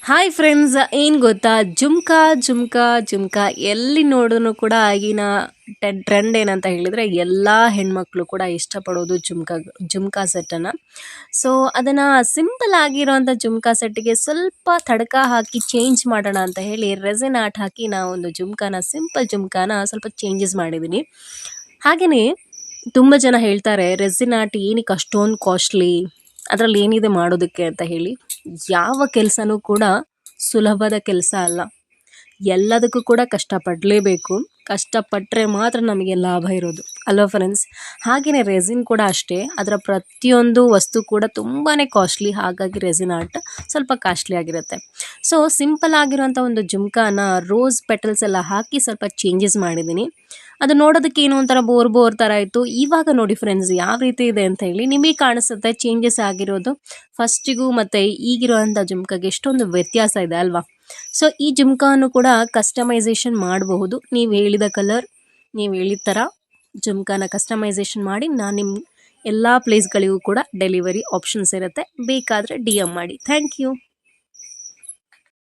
Hi friends, ಏನು ಗೊತ್ತಾ, ಜುಮ್ಕಾ ಜುಮ್ಕಾ ಜುಮ್ಕಾ ಎಲ್ಲಿ ನೋಡಿದ್ರು ಕೂಡ ಆಗಿನ ಟ್ರೆಂಡ್ ಏನಂತ ಹೇಳಿದರೆ ಎಲ್ಲ ಹೆಣ್ಮಕ್ಳು ಕೂಡ ಇಷ್ಟಪಡೋದು ಜುಮ್ಕಾ ಸೆಟ್ಟನ್ನು. ಸೊ ಅದನ್ನು ಸಿಂಪಲ್ ಆಗಿರೋಂಥ ಜುಮ್ಕಾ ಸೆಟ್ಟಿಗೆ ಸ್ವಲ್ಪ ತಡ್ಕ ಹಾಕಿ ಚೇಂಜ್ ಮಾಡೋಣ ಅಂತ ಹೇಳಿ ರೆಸಿನ್ ಆರ್ಟ್ ಹಾಕಿ ಒಂದು ಸಿಂಪಲ್ ಜುಮ್ಕಾನ ಸ್ವಲ್ಪ ಚೇಂಜಸ್ ಮಾಡಿದ್ದೀನಿ. ಹಾಗೆಯೇ ತುಂಬ ಜನ ಹೇಳ್ತಾರೆ ರೆಸಿನ್ ಆರ್ಟ್ ಏನಕ್ಕೆ ಅಷ್ಟೊಂದು ಕಾಸ್ಟ್ಲಿ, ಅದರಲ್ಲಿ ಏನಿದೆ ಮಾಡೋದಕ್ಕೆ ಅಂತ ಹೇಳಿ. ಯಾವ ಕೆಲಸನೂ ಕೂಡ ಸುಲಭದ ಕೆಲಸ ಅಲ್ಲ, ಎಲ್ಲದಕ್ಕೂ ಕೂಡ ಕಷ್ಟಪಡಲೇಬೇಕು. ಕಷ್ಟಪಟ್ಟರೆ ಮಾತ್ರ ನಮಗೆ ಲಾಭ ಇರೋದು ಅಲ್ವಾ ಫ್ರೆಂಡ್ಸ್. ಹಾಗೆಯೇ ರೆಸಿನ್ ಕೂಡ ಅಷ್ಟೇ, ಅದರ ಪ್ರತಿಯೊಂದು ವಸ್ತು ಕೂಡ ತುಂಬಾ ಕಾಸ್ಟ್ಲಿ. ಹಾಗಾಗಿ ರೆಸಿನ್ ಆರ್ಟ್ ಸ್ವಲ್ಪ ಕಾಸ್ಟ್ಲಿ ಆಗಿರುತ್ತೆ. ಸೊ ಸಿಂಪಲ್ ಆಗಿರೋಂಥ ಒಂದು ಜುಮ್ಕಾನ ರೋಸ್ ಪೆಟಲ್ಸ್ ಎಲ್ಲ ಹಾಕಿ ಸ್ವಲ್ಪ ಚೇಂಜಸ್ ಮಾಡಿದ್ದೀನಿ. ಅದು ನೋಡೋದಕ್ಕೆ ಏನೋ ಒಂಥರ ಬೋರ್ ಥರ ಇತ್ತು. ಇವಾಗ ನೋಡಿ ಫ್ರೆಂಡ್ಸ್ ಯಾವ ರೀತಿ ಇದೆ ಅಂತ ಹೇಳಿ ನಿಮಗೆ ಕಾಣಿಸುತ್ತೆ ಚೇಂಜಸ್ ಆಗಿರೋದು. ಫಸ್ಟಿಗೂ ಮತ್ತು ಈಗಿರೋಂಥ ಜುಮ್ಕಾಗೆ ಎಷ್ಟೊಂದು ವ್ಯತ್ಯಾಸ ಇದೆ ಅಲ್ವಾ. ಸೊ ಈ ಜುಮ್ಕಾನು ಕೂಡ ಕಸ್ಟಮೈಸೇಷನ್ ಮಾಡಬಹುದು. ನೀವು ಹೇಳಿದ ಕಲರ್, ನೀವು ಹೇಳಿದ ಥರ ಜುಮ್ಕಾನ ಕಸ್ಟಮೈಸೇಷನ್ ಮಾಡಿ ನಾನು ನಿಮ್ಮ ಎಲ್ಲ ಪ್ಲೇಸ್ಗಳಿಗೂ ಕೂಡ ಡೆಲಿವರಿ ಆಪ್ಷನ್ಸ್ ಇರುತ್ತೆ. ಬೇಕಾದರೆ DM ಮಾಡಿ. Thank you.